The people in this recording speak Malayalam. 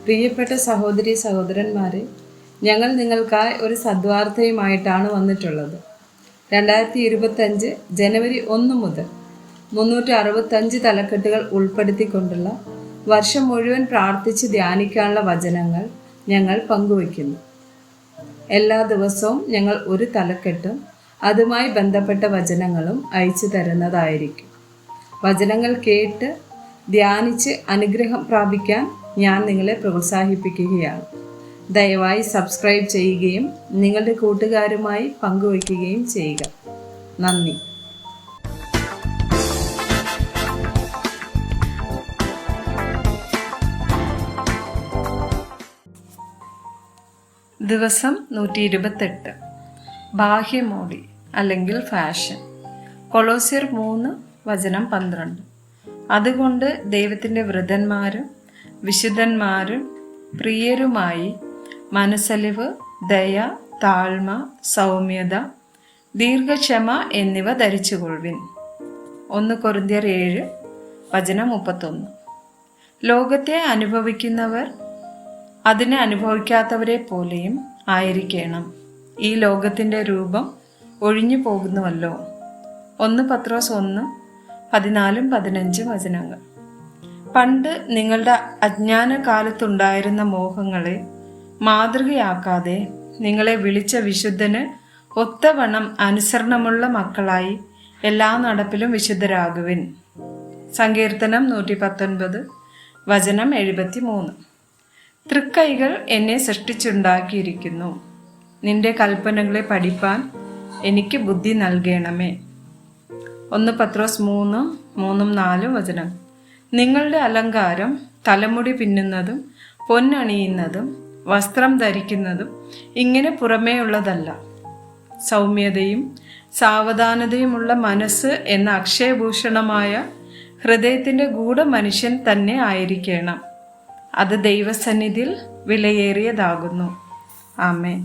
പ്രിയപ്പെട്ട സഹോദരി സഹോദരന്മാരെ, ഞങ്ങൾ നിങ്ങൾക്കായി ഒരു സദ്വാർത്തയുമായിട്ടാണ് വന്നിട്ടുള്ളത്. 2025 ജനുവരി 1 മുതൽ 365 തലക്കെട്ടുകൾ ഉൾപ്പെടുത്തിക്കൊണ്ടുള്ള വർഷം മുഴുവൻ പ്രാർത്ഥിച്ച് ധ്യാനിക്കാനുള്ള വചനങ്ങൾ ഞങ്ങൾ പങ്കുവയ്ക്കുന്നു. എല്ലാ ദിവസവും ഞങ്ങൾ ഒരു തലക്കെട്ടും അതുമായി ബന്ധപ്പെട്ട വചനങ്ങളും അയച്ചു തരുന്നതായിരിക്കും. വചനങ്ങൾ കേട്ട് ധ്യാനിച്ച് അനുഗ്രഹം പ്രാപിക്കാൻ ഞാൻ നിങ്ങളെ പ്രോത്സാഹിപ്പിക്കുകയാണ്. ദയവായി സബ്സ്ക്രൈബ് ചെയ്യുകയും നിങ്ങളുടെ കൂട്ടുകാരുമായി പങ്കുവയ്ക്കുകയും ചെയ്യുക. നന്ദി. ദിവസം 128. ബാഹ്യമോടി അല്ലെങ്കിൽ ഫാഷൻ. കൊളോസ്യർ 3 വചനം 12. അതുകൊണ്ട് ദൈവത്തിൻ്റെ വൃതന്മാരും വിശുദ്ധന്മാരും പ്രിയരുമായി മനസ്സലിവ്, ദയ, താഴ്മ, സൗമ്യത, ദീർഘക്ഷമ എന്നിവ ധരിച്ചുകൊള്ളുവിൻ. 1 കൊരിന്ത്യർ 7 വചനം 31. ലോകത്തെ അനുഭവിക്കുന്നവർ അതിനെ അനുഭവിക്കാത്തവരെ പോലെയും ആയിരിക്കണം. ഈ ലോകത്തിൻ്റെ രൂപം ഒഴിഞ്ഞു പോകുന്നുവല്ലോ. 1 പത്രോസ് 1 14-15 വചനങ്ങൾ. പണ്ട് നിങ്ങളുടെ അജ്ഞാന കാലത്തുണ്ടായിരുന്ന മോഹങ്ങളെ മാതൃകയാക്കാതെ നിങ്ങളെ വിളിച്ച വിശുദ്ധന് ഒത്തവണ്ണം അനുസരണമുള്ള മക്കളായി എല്ലാ നടപ്പിലും വിശുദ്ധരാകുവിൻ. സങ്കീർത്തനം 119 വചനം 73. തൃക്കൈകൾ എന്നെ സൃഷ്ടിച്ചുണ്ടാക്കിയിരിക്കുന്നു. നിന്റെ കൽപ്പനകളെ പഠിപ്പാൻ എനിക്ക് ബുദ്ധി നൽകണമേ. 1 പത്രോസ് 3-4 വചനം. നിങ്ങളുടെ അലങ്കാരം തലമുടി പിന്നുന്നതും പൊന്നണിയുന്നതും വസ്ത്രം ധരിക്കുന്നതും ഇങ്ങനെ പുറമേ ഉള്ളതല്ല, സൗമ്യതയും സാവധാനതയുമുള്ള മനസ്സ് എന്ന അക്ഷയഭൂഷണമായ ഹൃദയത്തിൻ്റെ ഗൂഢമനുഷ്യൻ തന്നെ ആയിരിക്കണം. അത് ദൈവസന്നിധിയിൽ വിലയേറിയതാകുന്നു. ആമേൻ.